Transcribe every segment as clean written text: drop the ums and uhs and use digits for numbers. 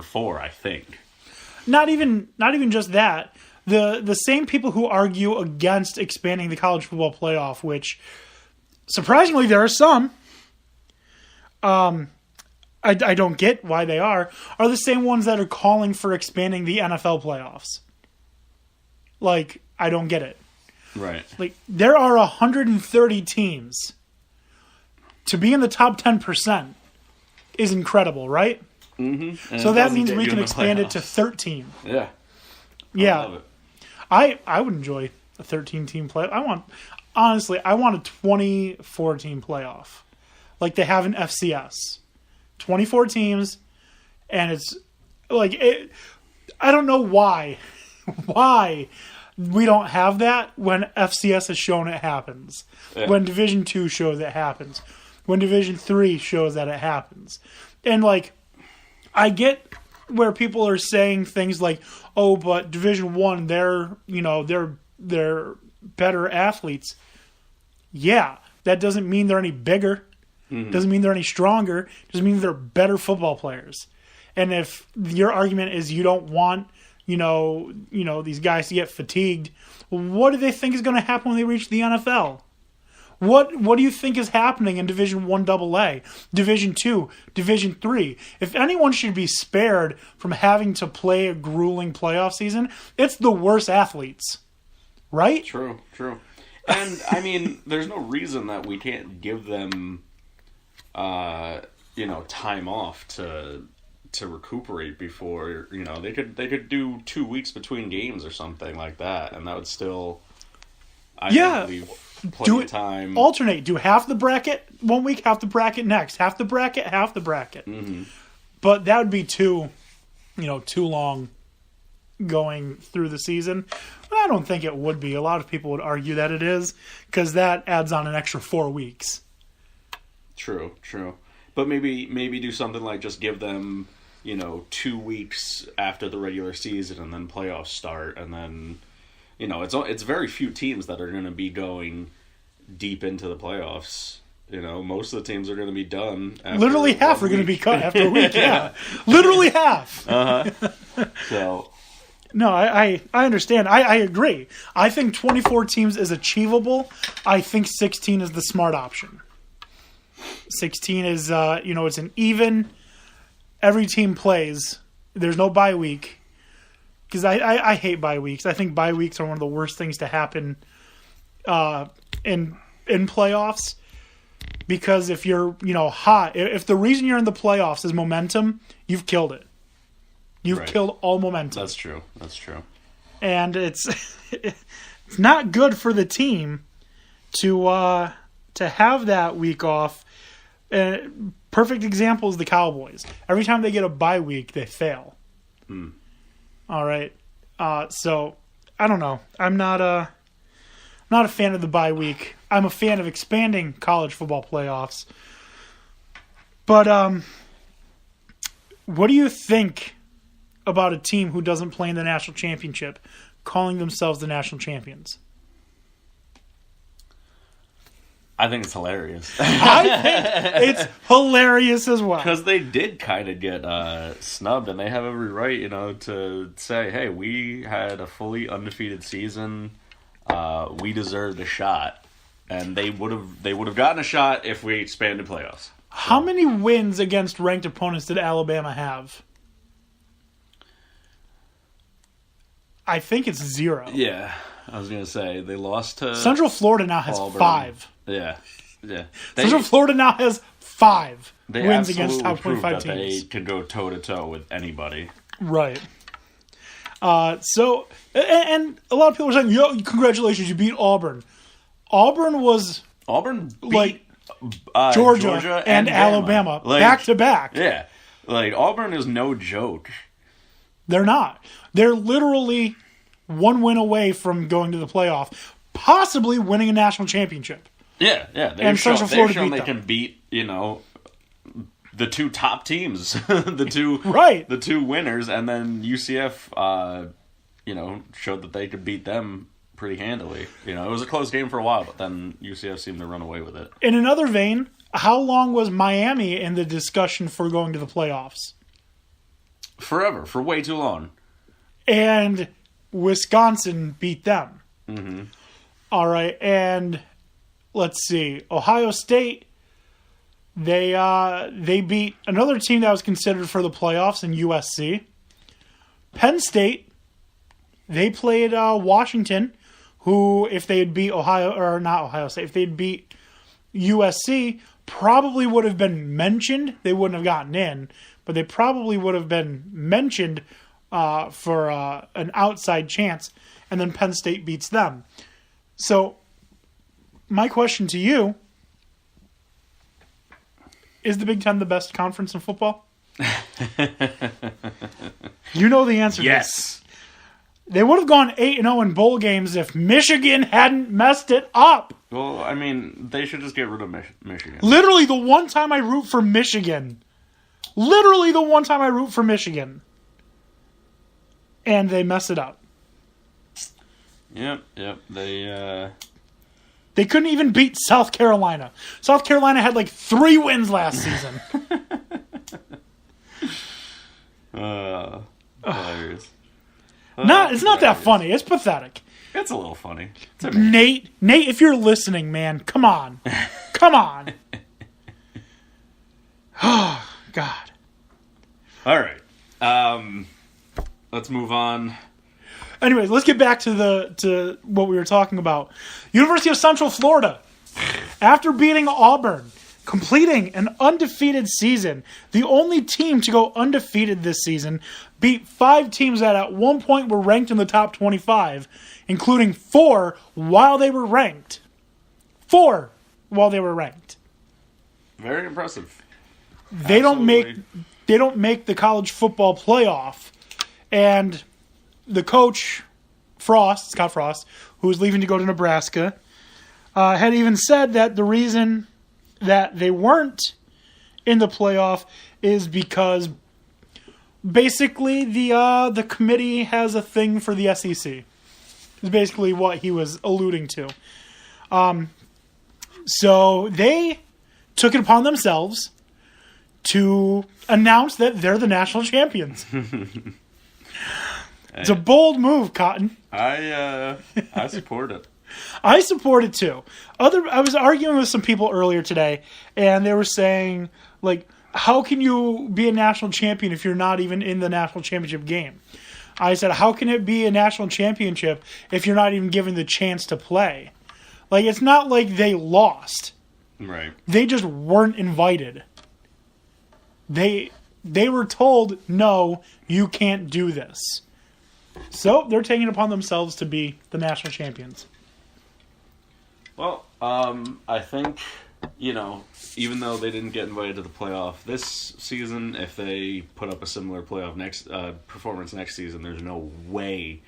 4, I think. Not even just that. The same people who argue against expanding the college football playoff, which surprisingly there are some, I don't get why they are the same ones that are calling for expanding the NFL playoffs. Like, I don't get it. Right. Like, there are 130 teams. To be in the top 10% is incredible, right? Mm-hmm. So that means we can expand it to 13. Yeah. Yeah. I love it. I would enjoy a 13-team playoff. I want a 24-team playoff. Like they have in FCS. 24 teams, and it's like I don't know why we don't have that when FCS has shown it happens. Yeah. When Division II shows it happens. When Division III shows that it happens. And like I get where people are saying things like, "Oh, but Division I, they're better athletes." Yeah, that doesn't mean they're any bigger. Mm-hmm. Doesn't mean they're any stronger. Doesn't mean they're better football players. And if your argument is you don't want, these guys to get fatigued, what do they think is going to happen when they reach the NFL? What do you think is happening in Division I AA, Division II, Division III? If anyone should be spared from having to play a grueling playoff season, it's the worst athletes, right? True. And, I mean, there's no reason that we can't give them, time off to recuperate before, they could do 2 weeks between games or something like that, and that would still, I think, leave plenty of time. Alternate. Do half the bracket 1 week, half the bracket next. Half the bracket, half the bracket. Mm-hmm. But that would be too long going through the season. But I don't think it would be. A lot of people would argue that it is, because that adds on an extra 4 weeks. True. But maybe do something like just give them, 2 weeks after the regular season and then playoffs start, and then, it's very few teams that are going to be going deep into the playoffs. Most of the teams are going to be done. Literally half are going to be cut after a week. Yeah. Literally half. So. No, I understand. I agree. I think 24 teams is achievable. I think 16 is the smart option. 16 is, it's an even. Every team plays. There's no bye week. Because I hate bye weeks. I think bye weeks are one of the worst things to happen in playoffs. Because if you're, hot, if the reason you're in the playoffs is momentum, you've killed it. You've killed all momentum. That's true. And it's not good for the team to have that week off. Perfect example is the Cowboys. Every time they get a bye week, they fail. All right. So I don't know. I'm not a fan of the bye week. I'm a fan of expanding college football playoffs. But what do you think about a team who doesn't play in the national championship calling themselves the national champions? I think it's hilarious. I think it's hilarious as well. Because they did kind of get snubbed, and they have every right, to say, hey, we had a fully undefeated season. We deserved a shot. And they would have gotten a shot if we expanded playoffs. How many wins against ranked opponents did Alabama have? I think it's 0. Yeah, I was going to say, they lost to Central Florida now has Auburn. 5. Yeah. Central Florida now has 5 wins against top 25 teams. They can go toe-to-toe with anybody. Right. So, and a lot of people are saying, yo, congratulations, you beat Auburn. Auburn beat Georgia and Alabama back-to-back. Yeah. Auburn is no joke. They're not. They're literally one win away from going to the playoff, possibly winning a national championship. Yeah. They've shown they can beat, the two top teams, the two winners, and then UCF, showed that they could beat them pretty handily. It was a close game for a while, but then UCF seemed to run away with it. In another vein, how long was Miami in the discussion for going to the playoffs? Forever, for way too long. And Wisconsin beat them. Mm-hmm. All right, and let's see. Ohio State, they beat another team that was considered for the playoffs in USC. Penn State, they played Washington, who, if they had beat if they had beat USC, probably would have been mentioned. They wouldn't have gotten in, but they probably would have been mentioned for an outside chance, and then Penn State beats them. So, my question to you, is the Big Ten the best conference in football? You know the answer. Yes. They would have gone 8-0 in bowl games if Michigan hadn't messed it up. Well, I mean, they should just get rid of Michigan. Literally the one time I root for Michigan. And they mess it up. Yep. They couldn't even beat South Carolina. South Carolina had like 3 wins last season. Hilarious. It's not that funny. It's pathetic. It's a little funny. Nate, if you're listening, man, come on. Come on. Oh, God. All right. Let's move on. Anyways, let's get back to what we were talking about. University of Central Florida, after beating Auburn, completing an undefeated season, the only team to go undefeated this season, beat 5 teams that at one point were ranked in the top 25, including 4 while they were ranked. 4 while they were ranked. Very impressive. They don't make the college football playoff, and the coach, Scott Frost, who was leaving to go to Nebraska, had even said that the reason that they weren't in the playoff is because basically the committee has a thing for the SEC. Is basically what he was alluding to. So they took it upon themselves to announce that they're the national champions. It's a bold move, Cotton. I support it. I support it too. I was arguing with some people earlier today, and they were saying, like, how can you be a national champion if you're not even in the national championship game? I said, how can it be a national championship if you're not even given the chance to play? Like, it's not like they lost. Right. They just weren't invited. They were told, no, you can't do this. So they're taking it upon themselves to be the national champions. Well, I think, even though they didn't get invited to the playoff this season, if they put up a similar playoff performance next season, there's no way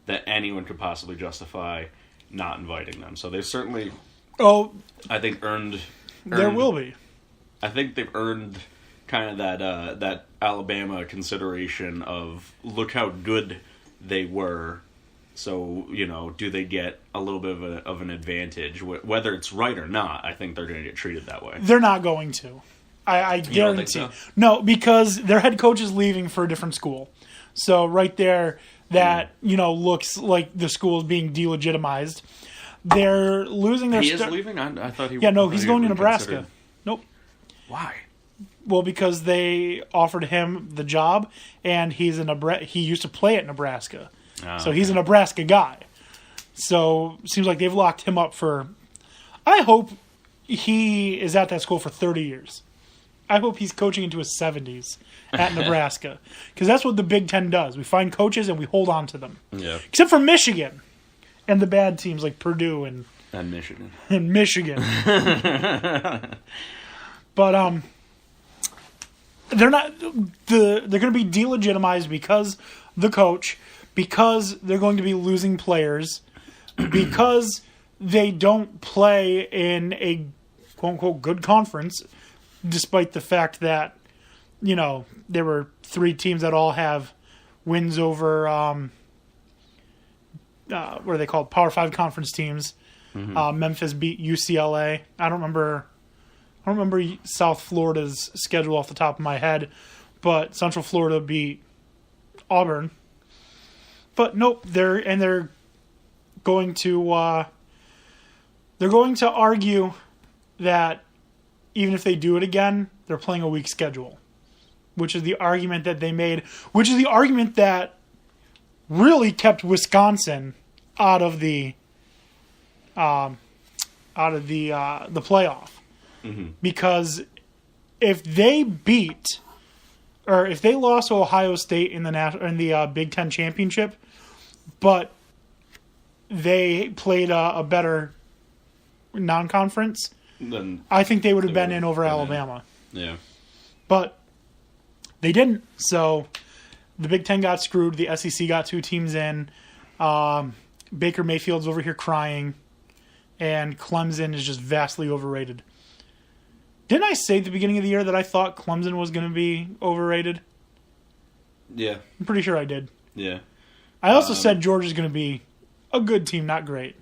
that anyone could possibly justify not inviting them. So they've certainly, I think, earned. There will be. I think they've earned kind of that Alabama consideration of look how good they were. So, do they get a little bit of an advantage? Whether it's right or not, I think they're going to get treated that way. They're not going to. I guarantee. You don't think so? No, because their head coach is leaving for a different school. So right there, that, looks like the school is being delegitimized. They're losing their... He is leaving? I thought he... Yeah, no, he's going to Nebraska. Considered. Nope. Why? Well, because they offered him the job, and he used to play at Nebraska. So he's a Nebraska guy. So seems like they've locked him up for... I hope he is at that school for 30 years. I hope he's coaching into his 70s at Nebraska. Because that's what the Big Ten does. We find coaches and we hold on to them. Yeah. Except for Michigan. And the bad teams like Purdue and Michigan. And Michigan. But they're not... They're going to be delegitimized because the coach... Because they're going to be losing players, because they don't play in a quote-unquote good conference, despite the fact that, there were 3 teams that all have wins over, what are they called, Power 5 conference teams. Mm-hmm. Memphis beat UCLA. I don't remember South Florida's schedule off the top of my head, but Central Florida beat Auburn. But nope, they're going to argue that even if they do it again, they're playing a weak schedule, which is the argument that they made, which is the argument that really kept Wisconsin out of the playoff. Mm-hmm. Because if they lost to Ohio State in the Big Ten championship, but they played a better non-conference, then I think they would have been in over Alabama. Yeah. But they didn't, so the Big Ten got screwed. The SEC got 2 teams in. Baker Mayfield's over here crying, and Clemson is just vastly overrated. Didn't I say at the beginning of the year that I thought Clemson was going to be overrated? Yeah. I'm pretty sure I did. Yeah. I also said Georgia's going to be a good team, not great.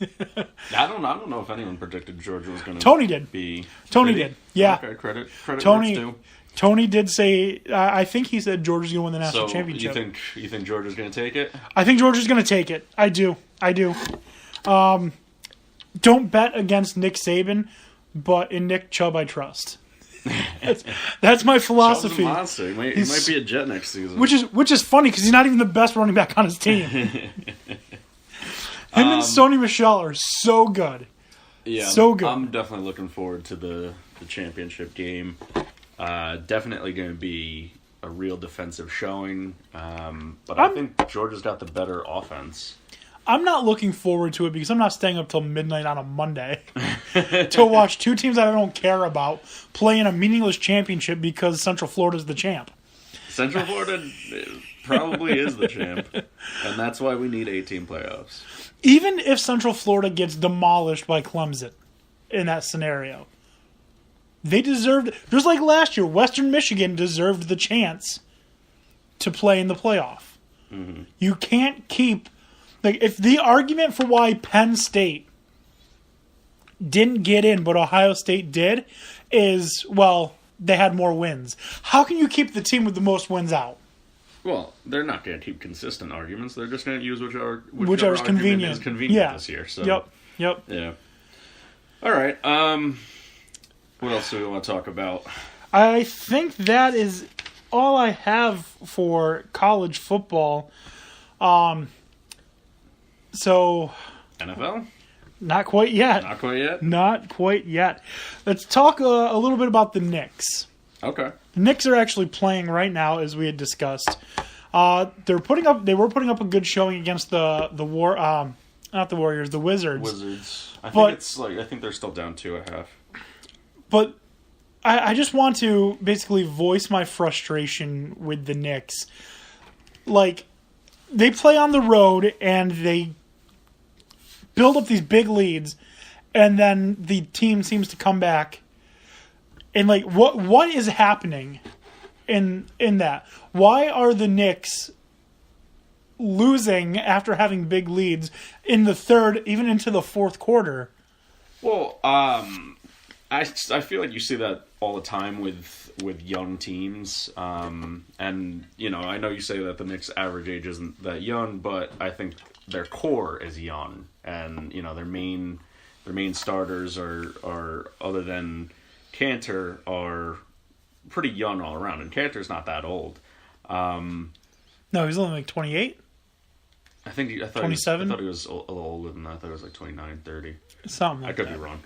I don't know if anyone predicted Georgia was going to Tony did. Be. Tony did. Yeah. Okay, credit Tony. Tony did say, I think he said Georgia's going to win the national championship. You think Georgia's going to take it? I think Georgia's going to take it. I do. Don't bet against Nick Saban, but in Nick Chubb I trust. That's my philosophy. Chubb's a monster. He might be a Jet next season. Which is funny because he's not even the best running back on his team. Him and Sony Michel are so good. Yeah, so good. I'm definitely looking forward to the championship game. Definitely going to be a real defensive showing. But I think Georgia's got the better offense. I'm not looking forward to it because I'm not staying up till midnight on a Monday to watch 2 teams that I don't care about play in a meaningless championship because Central Florida's the champ. Central Florida probably is the champ, and that's why we need 18 playoffs. Even if Central Florida gets demolished by Clemson in that scenario, they deserved, just like last year, Western Michigan deserved the chance to play in the playoff. Mm-hmm. You can't keep, if the argument for why Penn State didn't get in but Ohio State did is, well, they had more wins. How can you keep the team with the most wins out? Well, they're not going to keep consistent arguments. They're just going to use whichever is convenient. Is convenient this year. So. Yep. Yeah. All right. What else do we want to talk about? I think that is all I have for college football. So NFL? Not quite yet. Not quite yet. Let's talk a little bit about the Knicks. Okay. The Knicks are actually playing right now, as we had discussed. They were putting up a good showing against the Wizards. I think they're still down 2.5. But I just want to basically voice my frustration with the Knicks. Like, they play on the road and they build up these big leads, and then the team seems to come back. And like, what is happening in that? Why are the Knicks losing after having big leads in the third, even into the fourth quarter? Well, I feel like you see that all the time with young teams, and I know you say that the Knicks' average age isn't that young, but I think their core is young, and their main starters are other than Cantor are pretty young all around, and Cantor's not that old. No, he's only like 28. I thought 27. I thought he was a little older than that. I thought he was like 29, 30. Something like that. I could be wrong.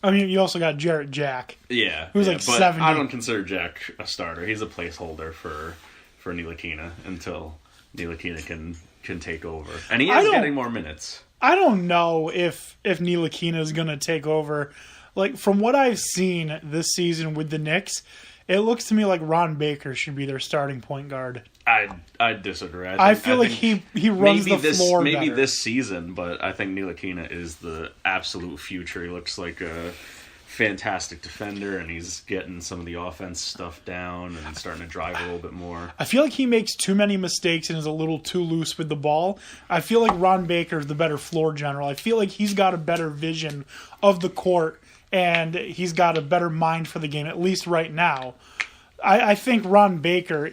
I mean, you also got Jarrett Jack. Yeah. Who's like 70. I don't consider Jack a starter. He's a placeholder for Ntilikina until Ntilikina can take over. And he is getting more minutes. I don't know if Ntilikina is going to take over. Like, from what I've seen this season with the Knicks, it looks to me like Ron Baker should be their starting point guard. I disagree. I feel like he runs the floor maybe better. this season, but I think Ntilikina is the absolute future. He looks like a fantastic defender, and he's getting some of the offense stuff down and starting to drive a little bit more. I feel like he makes too many mistakes and is a little too loose with the ball. I feel like Ron Baker is the better floor general. I feel like he's got a better vision of the court, and he's got a better mind for the game, at least right now. I think Ron Baker...